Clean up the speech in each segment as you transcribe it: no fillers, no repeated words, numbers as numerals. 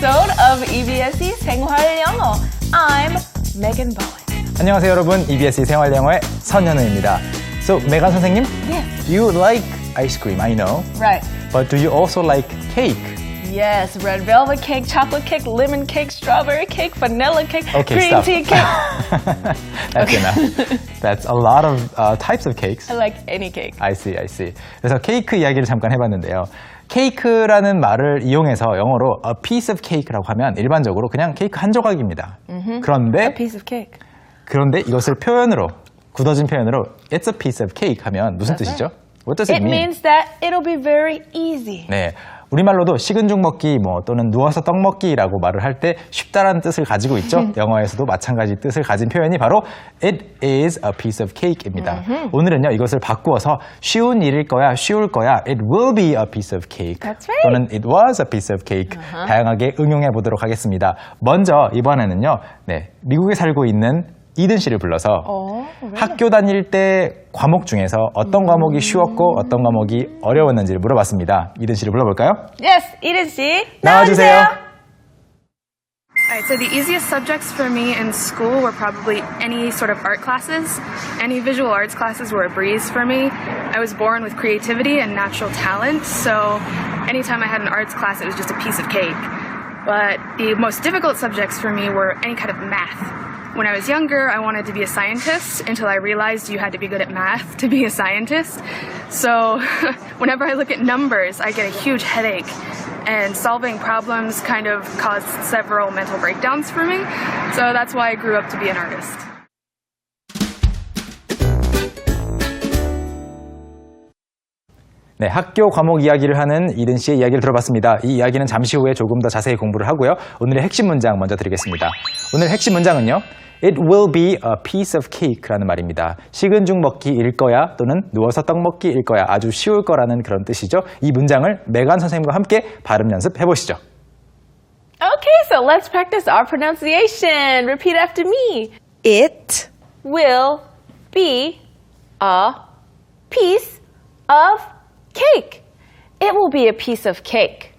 episode of EBSE 생활영어. I'm Megan Bowen. 안녕하세요 여러분, EBSE 생활영어의 선현우입니다. So, 메간 선생님, Yes. you like ice cream, I know. Right. But do you also like cake? Yes, red velvet cake, chocolate cake, lemon cake, strawberry cake, vanilla cake, Okay, green stop. tea cake. That's enough. That's a lot of types of cakes. I like any cake. I see. 그래서 케이크 이야기를 잠깐 해봤는데요. 케이크라는 말을 이용해서 영어로 a piece of cake라고 하면 일반적으로 그냥 케이크 한 조각입니다. 그런데 A piece of cake. 이것을 표현으로 굳어진 표현으로 it's a piece of cake 하면 무슨 뜻이죠? What does it It mean? means that it'll be very easy. 네, 우리말로도 식은 죽 먹기 또는 누워서 떡 먹기라고 말을 할 때 쉽다라는 뜻을 가지고 있죠. 영어에서도 마찬가지 뜻을 가진 표현이 바로 it is a piece of cake입니다. 오늘은요 이것을 바꾸어서 쉬운 일일 거야, 쉬울 거야, it will be a piece of cake That's right. 또는 it was a piece of cake 다양하게 응용해 보도록 하겠습니다. 먼저 이번에는요, 미국에 살고 있는 이든 씨를 불러서 really? 학교 다닐 때 과목 중에서 어떤 과목이 쉬웠고 어떤 과목이 어려웠는지를 물어봤습니다. 이든 씨를 불러볼까요? Yes, 이든 씨 나와주세요. Alright, so the easiest subjects for me in school were probably any sort of art classes. Any visual arts classes were a breeze for me. I was born with creativity and natural talent, so anytime I had an arts class, it was just a piece of cake. But the most difficult subjects for me were any kind of math. When I was younger, I wanted to be a scientist until I realized you had to be good at math to be a scientist. So whenever I look at numbers, I get a huge headache. And solving problems kind of caused several mental breakdowns for me. So that's why I grew up to be an artist. 네, 학교 과목 이야기를 하는 이든 씨의 이야기를 들어봤습니다. 이 이야기는 잠시 후에 조금 더 자세히 공부를 하고요. 오늘의 핵심 문장 먼저 드리겠습니다. 오늘 핵심 문장은요. It will be a piece of cake라는 말입니다. 식은 죽 먹기일 거야 또는 누워서 떡 먹기일 거야. 아주 쉬울 거라는 그런 뜻이죠. 이 문장을 메간 선생님과 함께 발음 연습해 보시죠. Okay, so let's practice our pronunciation. Repeat after me. It will be a piece of cake. It will be a piece of cake.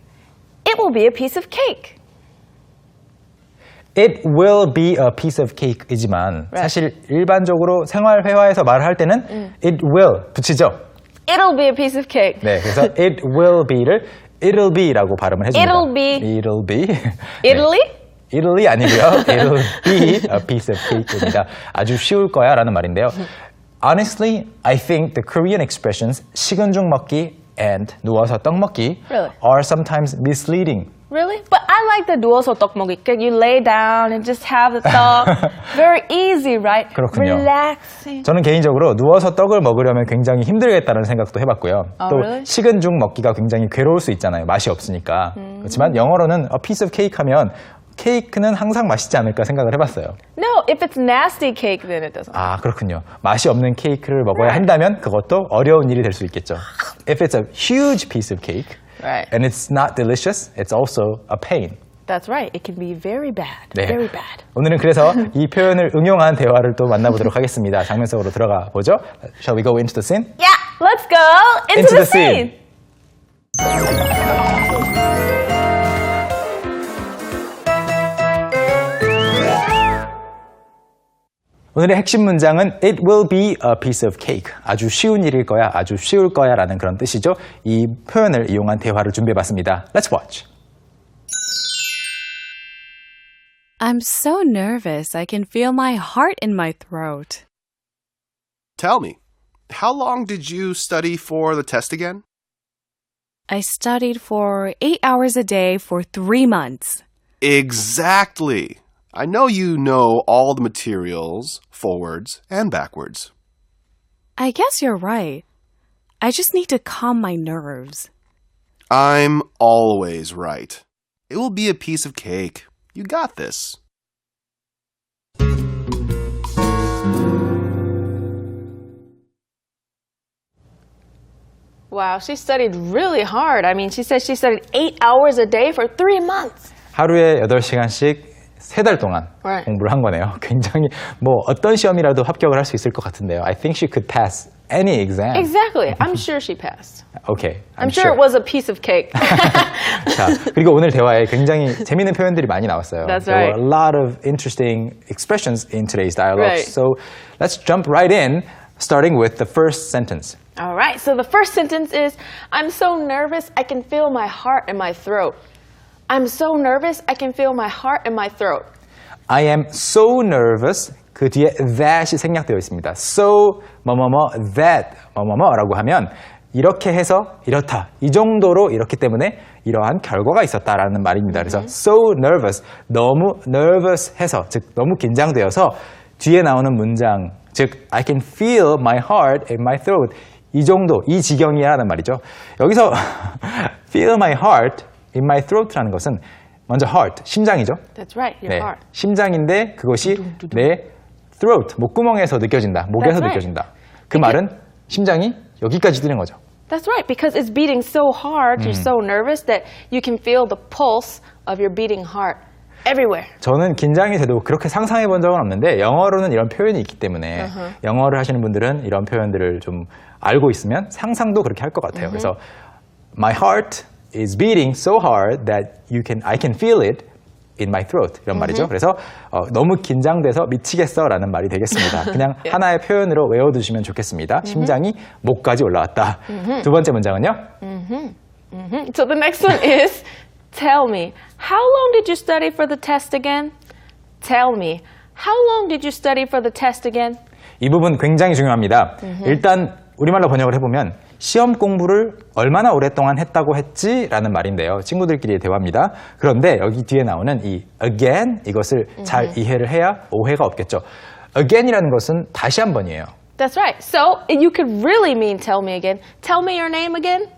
It will be a piece of cake. It will be a piece of cake이지만 사실 일반적으로 생활회화에서 말을 할 때는 it will 붙이죠. It'll be a piece of cake. 네, 그래서 it will be를 it'll be라고 발음을 해줍니다. It'll be. It'll be. Italy? 네. Italy 아니고요. It'll be a piece of cake입니다. 아주 쉬울 거야 라는 말인데요. Honestly, I think the Korean expressions 식은 죽 먹기 and 누워서 떡 먹기 Really? are sometimes misleading. Really? But I like the 누워서 떡 먹기. You lay down and just have the 떡. Very easy, right? 그렇군요. Relaxing. 저는 개인적으로 누워서 떡을 먹으려면 굉장히 힘들겠다는 생각도 해봤고요. 또 really? 식은 죽 먹기가 굉장히 괴로울 수 있잖아요. 맛이 없으니까. 그렇지만 영어로는 a piece of cake 하면 케이크는 항상 맛있지 않을까 생각을 해봤어요. No, if it's nasty cake, then it doesn't. 아, 그렇군요. 맛이 없는 케이크를 먹어야 한다면 그것도 어려운 일이 될 수 있겠죠. If it's a huge piece of cake Right. and it's not delicious, it's also a pain. That's right. It can be very bad. 네. Very bad. 오늘은 그래서 이 표현을 응용한 대화를 또 만나보도록 하겠습니다. 장면 속으로 들어가 보죠. Shall we go into the scene? Yeah, let's go into the scene. 오늘의 핵심 문장은 It will be a piece of cake. 아주 쉬운 일일 거야, 아주 쉬울 거야 라는 그런 뜻이죠. 이 표현을 이용한 대화를 준비해봤습니다. Let's watch. I'm so nervous. I can feel my heart in my throat. Tell me, how long did you study for the test again? I studied for 8 hours a day for 3 months. Exactly. I know you know all the materials, forwards and backwards. I guess you're right. I just need to calm my nerves. I'm always right. It will be a piece of cake. You got this. Wow, she studied really hard. I mean, she said she studied 8 hours a day for 3 months. 하루에 8시간씩 3달 동안 Right. 공부를 한 거네요. 굉장히 어떤 시험이라도 합격을 할 수 있을 것 같은데요. I think she could pass any exam. Exactly. I'm sure she passed. Okay. I'm sure it was a piece of cake. 자, 그리고 오늘 대화에 굉장히 재미있는 표현들이 많이 나왔어요. That's There right. were a lot of interesting expressions in today's dialogue. Right. So let's jump right in, starting with the first sentence. All right. So the first sentence is, I'm so nervous I can feel my heart in my throat. I'm so nervous I can feel my heart in my throat. I am so nervous. 그 뒤에 that이 생략되어 있습니다. So 뭐뭐뭐 that 뭐뭐뭐라고 하면 이렇게 해서 이렇다. 이 정도로 이렇기 때문에 이러한 결과가 있었다라는 말입니다. 그래서 so nervous, 너무 nervous해서, 즉 너무 긴장되어서 뒤에 나오는 문장, 즉 I can feel my heart in my throat. 이 정도, 이 지경이라는 말이죠. 여기서 feel my heart in my throat라는 것은 먼저 heart, 심장이죠. That's right. Your heart. 심장인데 그것이 내 throat, 목구멍에서 느껴진다. 목에서 That's right. 느껴진다. 그 말은 심장이 여기까지 뛰는 거죠. That's right. Because it's beating so hard, you're so nervous that you can feel the pulse of your beating heart everywhere. 저는 긴장이 돼도 그렇게 상상해 본 적은 없는데 영어로는 이런 표현이 있기 때문에 영어를 하시는 분들은 이런 표현들을 좀 알고 있으면 상상도 그렇게 할 것 같아요. 그래서 my heart is beating so hard that I can feel it in my throat 이런 말이죠. 그래서 너무 긴장돼서 미치겠어라는 말이 되겠습니다. 그냥 하나의 표현으로 외워두시면 좋겠습니다. 심장이 목까지 올라왔다. 두 번째 문장은요? So the next one is, tell me, how long did you study for the test again? Tell me, how long did you study for the test again? 이 부분 굉장히 중요합니다. 일단 우리말로 번역을 해보면 시험 공부를 얼마나 오랫동안 했다고 했지? 라는 말인데요. 친구들끼리의 대화입니다. 그런데 여기 뒤에 나오는 이 again 이것을 잘 이해를 해야 오해가 없겠죠. again이라는 것은 다시 한 번이에요. That's right. So you could really mean tell me again. Tell me your name again?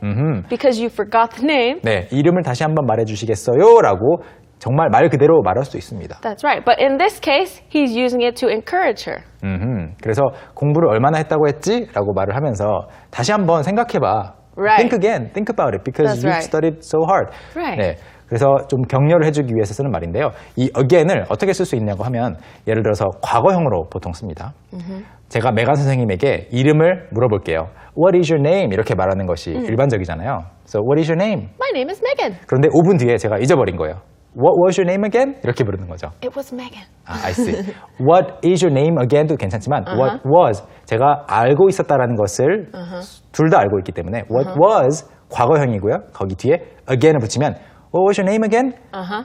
Because you forgot the name. 네, 이름을 다시 한번 말해주시겠어요? 라고 정말 말 그대로 말할 수 있습니다. That's right. But in this case, he's using it to encourage her. 그래서 공부를 얼마나 했다고 했지? 라고 말을 하면서 다시 한번 생각해봐. Right. Think again. Think about it because That's you right. studied so hard. Right. 네, 그래서 좀 격려를 해주기 위해서 쓰는 말인데요. 이 again을 어떻게 쓸 수 있냐고 하면 예를 들어서 과거형으로 보통 씁니다. 제가 메간 선생님에게 이름을 물어볼게요. What is your name? 이렇게 말하는 것이 일반적이잖아요. So what is your name? My name is Megan. 그런데 5분 뒤에 제가 잊어버린 거예요. What was your name again? 이렇게 부르는 거죠. It was Megan. I see. What is your name again도 괜찮지만 what was 제가 알고 있었다라는 것을 둘 다 알고 있기 때문에 what was 과거형이고요. 거기 뒤에 again을 붙이면 What was your name again?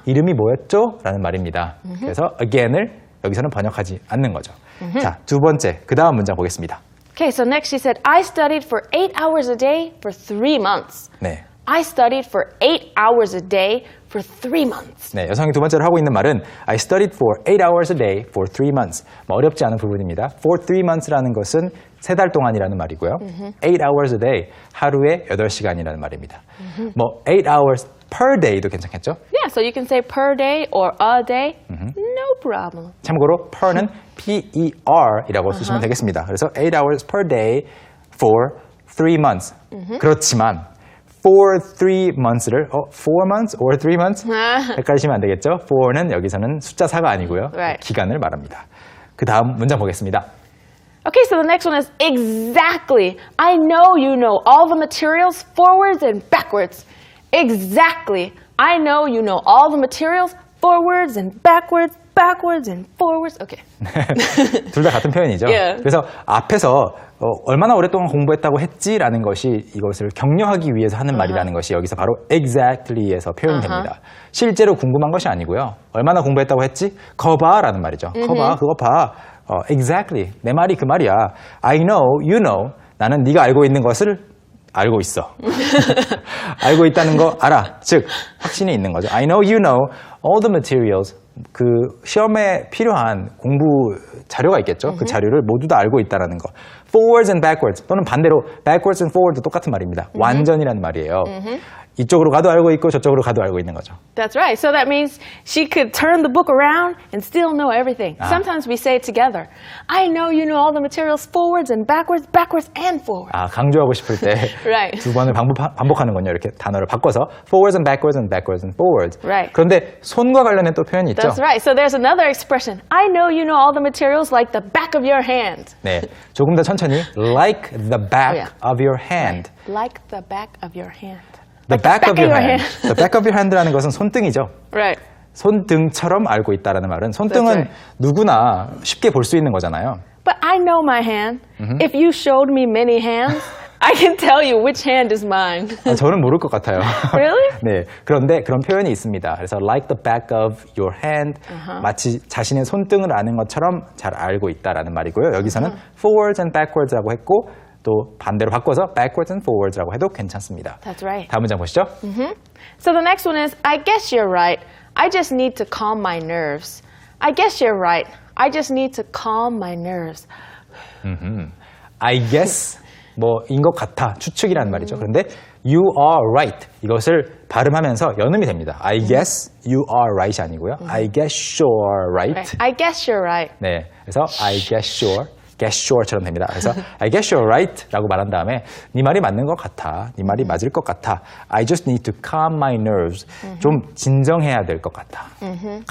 이름이 뭐였죠? 라는 말입니다. 그래서 again을 여기서는 번역하지 않는 거죠. 자, 두 번째 그 다음 문장 보겠습니다. Okay, so next she said, I studied for 8 hours a day for 3 months. 네. I studied for 8 hours a day for 3 months. 네, 여성이 두 번째로 하고 있는 말은 I studied for 8 hours a day for 3 months. 뭐 어렵지 않은 부분입니다. For 3 months라는 것은 3달 동안이라는 말이고요. 8 hours a day, 하루에 8시간이라는 말입니다. 뭐 8 hours per day도 괜찮겠죠? Yeah, so you can say per day or a day. No problem. 참고로 per는 P-E-R이라고 쓰시면 되겠습니다. 그래서 8 hours per day for 3 months. 그렇지만 for 3 months를 4 months or 3 months? 헷갈리시면 안 되겠죠? for는 여기서는 숫자 4가 아니고요. Right. 기간을 말합니다. 그 다음 문장 보겠습니다. Okay, so the next one is exactly. I know you know all the materials forwards and backwards. Exactly. I know you know all the materials forwards and backwards, backwards and forwards. Okay. 둘 다 같은 표현이죠. Yeah. 그래서 앞에서 얼마나 오랫동안 공부했다고 했지라는 것이 이것을 격려하기 위해서 하는 말이라는 것이 여기서 바로 exactly에서 표현이 됩니다. 실제로 궁금한 것이 아니고요. 얼마나 공부했다고 했지? 거봐라는 말이죠. 거봐, 그거 봐. Exactly. 내 말이 그 말이야. I know, you know. 나는 네가 알고 있는 것을 알고 있어. 알고 있다는 거 알아. 즉, 확신이 있는 거죠. I know, you know all the materials. 그 시험에 필요한 공부 자료가 있겠죠. 그 자료를 모두 다 알고 있다는 거. Forwards and backwards 또는 반대로 backwards and forward도 똑같은 말입니다. 완전이라는 말이에요. 이쪽으로 가도 알고 있고 저쪽으로 가도 알고 있는 거죠. That's right. So that means she could turn the book around and still know everything. Sometimes we say it together. I know you know all the materials forwards and backwards, backwards and forwards. 강조하고 싶을 때 두 Right. 번을 반복하는군요. 이렇게 단어를 바꿔서 forwards and backwards and forwards. Right. 그런데 손과 관련된 또 표현이 있죠. That's right. So there's another expression. I know you know all the materials like the back of your hand. 네, 조금 더 천천히 like the back yeah. of your hand. Like the back of your hand. The Like back of your hand. The back of your hand라는 것은 손등이죠. Right. 손등처럼 알고 있다라는 말은 손등은 That's right. 누구나 쉽게 볼 수 있는 거잖아요. But I know my hand. If you showed me many hands, I can tell you which hand is mine. 저는 모를 것 같아요. Really? 네, 그런데 그런 표현이 있습니다. 그래서 like the back of your hand, 마치 자신의 손등을 아는 것처럼 잘 알고 있다라는 말이고요. 여기서는 forwards and backwards라고 했고 또 반대로 바꿔서 backwards and forwards라고 해도 괜찮습니다. That's right. 다음 문장 보시죠. So the next one is, I guess you're right. I just need to calm my nerves. I guess you're right. I just need to calm my nerves. I guess 뭐인 것 같아 추측이라는 말이죠. 그런데 you are right 이것을 발음하면서 연음이 됩니다. I guess you are right이 아니고요. I guess you're right. I guess you're right. 네, 그래서 I guess sure처럼 됩니다. 그래서 I guess you're right라고 말한 다음에 네 말이 맞는 것 같아, 네 말이 맞을 것 같아. I just need to calm my nerves. 좀 진정해야 될 것 같아.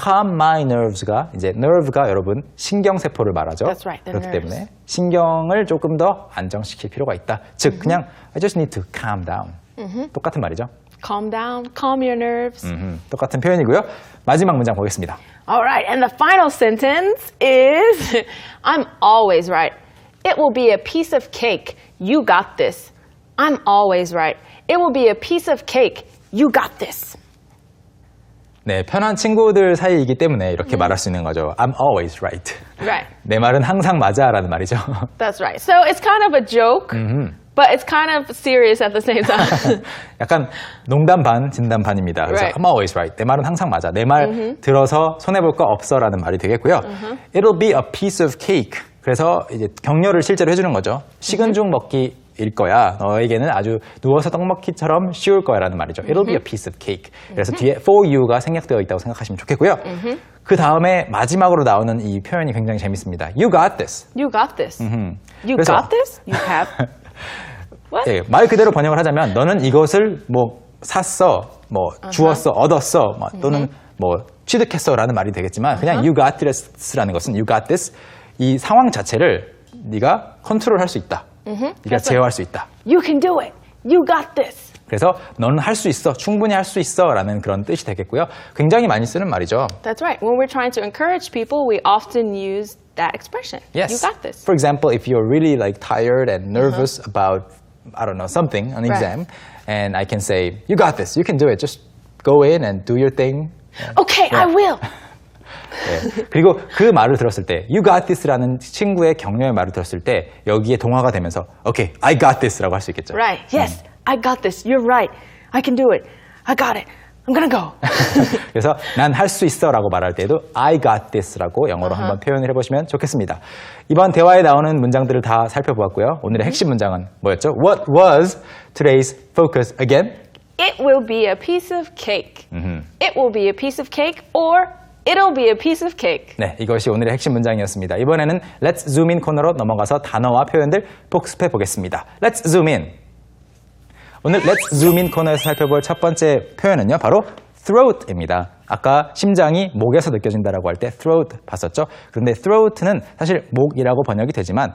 Calm my nerves가 이제 nerve가 여러분 신경세포를 말하죠. That's right, the 그렇기 nerves. 때문에 신경을 조금 더 안정시킬 필요가 있다. 즉 그냥 I just need to calm down. 똑같은 말이죠. Calm down, calm your nerves. 똑같은 표현이고요. 마지막 문장 보겠습니다. All right, and the final sentence is, I'm always right. It will be a piece of cake. You got this. I'm always right. It will be a piece of cake. You got this. 네, 편한 친구들 사이이기 때문에 이렇게 말할 수 있는 거죠. I'm always right. Right. 내 말은 항상 맞아라는 말이죠. That's right. So it's kind of a joke, but it's kind of serious at the same time. 약간 농담 반, 진담 반입니다. 그래서 Right. I'm always right. 내 말은 항상 맞아. 내 말 들어서 손해볼 거 없어라는 말이 되겠고요. It'll be a piece of cake. 그래서 이제 격려를 실제로 해주는 거죠. 식은 죽 먹기일 거야. 너에게는 아주 누워서 떡 먹기처럼 쉬울 거야라는 말이죠. It'll be a piece of cake. 그래서 뒤에 for you가 생략되어 있다고 생각하시면 좋겠고요. 그 다음에 마지막으로 나오는 이 표현이 굉장히 재밌습니다. You got this. You got this. You 그래서- got this? You have. What? 예, 말 그대로 번역을 하자면 너는 이것을 뭐 샀어, 뭐 주었어, 얻었어, 뭐, 또는 뭐 취득했어라는 말이 되겠지만 그냥 you got this라는 것은 you got this 이 상황 자체를 네가 컨트롤할 수 있다, 네가 제어할 수 있다. You can do it. You got this. 그래서 너는 할 수 있어, 충분히 할 수 있어라는 그런 뜻이 되겠고요. 굉장히 많이 쓰는 말이죠. That's right. When we're trying to encourage people, we often use that expression. Yes. You got this. For example, if you're really like tired and nervous about, I don't know, something, an exam, and I can say, you got this, you can do it. Just go in and do your thing. Okay, I will. 네. 그리고 그 말을 들었을 때, you got this라는 친구의 격려의 말을 들었을 때 여기에 동화가 되면서, okay, I got this라고 할 수 있겠죠. Right. Yes, I got this. You're right. I can do it. I got it. I'm gonna go. 그래서 난 할 수 있어라고 말할 때도 I got this라고 영어로 한번 표현을 해보시면 좋겠습니다. 이번 대화에 나오는 문장들을 다 살펴보았고요. 오늘의 핵심 문장은 뭐였죠? What was today's focus again? It will be a piece of cake. It will be a piece of cake or it'll be a piece of cake. 네, 이것이 오늘의 핵심 문장이었습니다. 이번에는 Let's Zoom In 코너로 넘어가서 단어와 표현들 복습해 보겠습니다. Let's Zoom In. 오늘 Let's Zoom In 코너에서 살펴볼 첫 번째 표현은요, 바로 throat입니다. 아까 심장이 목에서 느껴진다라고 할 때 throat 봤었죠? 그런데 throat는 사실 목이라고 번역이 되지만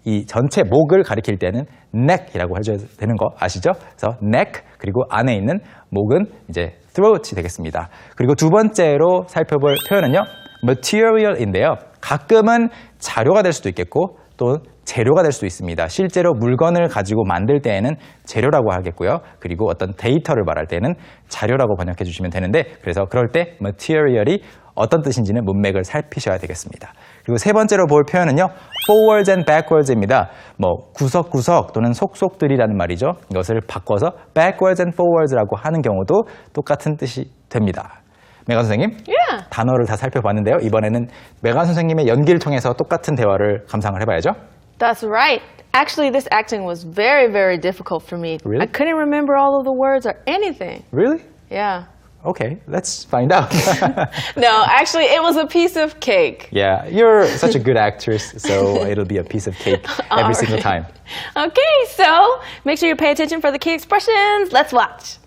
이 전체 목을 가리킬 때는 neck이라고 해줘야 되는 거 아시죠? 그래서 neck 그리고 안에 있는 목은 이제 throat이 되겠습니다. 그리고 두 번째로 살펴볼 표현은요, material인데요. 가끔은 자료가 될 수도 있겠고 또 재료가 될 수도 있습니다. 실제로 물건을 가지고 만들 때에는 재료라고 하겠고요. 그리고 어떤 데이터를 말할 때는 자료라고 번역해 주시면 되는데, 그래서 그럴 때 material이 어떤 뜻인지는 문맥을 살피셔야 되겠습니다. 그리고 세 번째로 볼 표현은요, forwards and backwards입니다. 뭐 구석구석 또는 속속들이라는 말이죠. 이것을 바꿔서 backwards and forwards라고 하는 경우도 똑같은 뜻이 됩니다. 메간 선생님, Yeah. 단어를 다 살펴봤는데요. 이번에는 메간 선생님의 연기를 통해서 똑같은 대화를 감상을 해봐야죠. That's right. Actually, this acting was very, very difficult for me. Really? I couldn't remember all of the words or anything. Really? Yeah. Okay, let's find out. No, actually, it was a piece of cake. Yeah, you're such a good actress, so it'll be a piece of cake every single time. Okay, so make sure you pay attention for the key expressions. Let's watch.